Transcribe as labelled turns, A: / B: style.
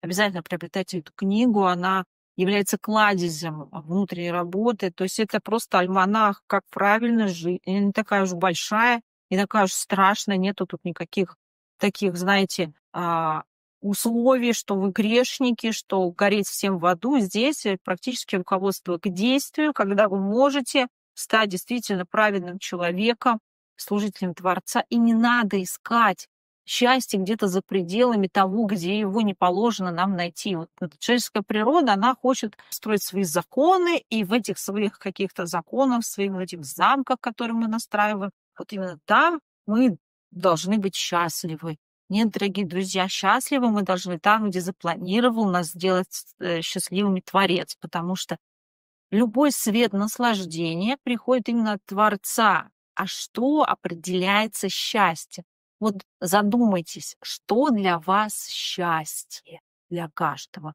A: обязательно приобретайте эту книгу. Она является кладезем внутренней работы. То есть это просто альманах, как правильно жить. И не такая уж большая, не такая уж страшная. Нету тут никаких таких, знаете, условий, что вы грешники, что гореть всем в аду. Здесь практически руководство к действию, когда вы можете стать действительно праведным человеком, служителем Творца, и не надо искать счастье где-то за пределами того, где его не положено нам найти. Вот эта человеческая природа, она хочет строить свои законы, и в этих своих каких-то законах, в своих этих замках, которые мы настраиваем, вот именно там мы должны быть счастливы. Нет, дорогие друзья, счастливы мы должны там, где запланировал нас сделать счастливыми Творец, потому что любой свет наслаждения приходит именно от Творца. А что определяется счастьем? Вот задумайтесь, что для вас счастье для каждого.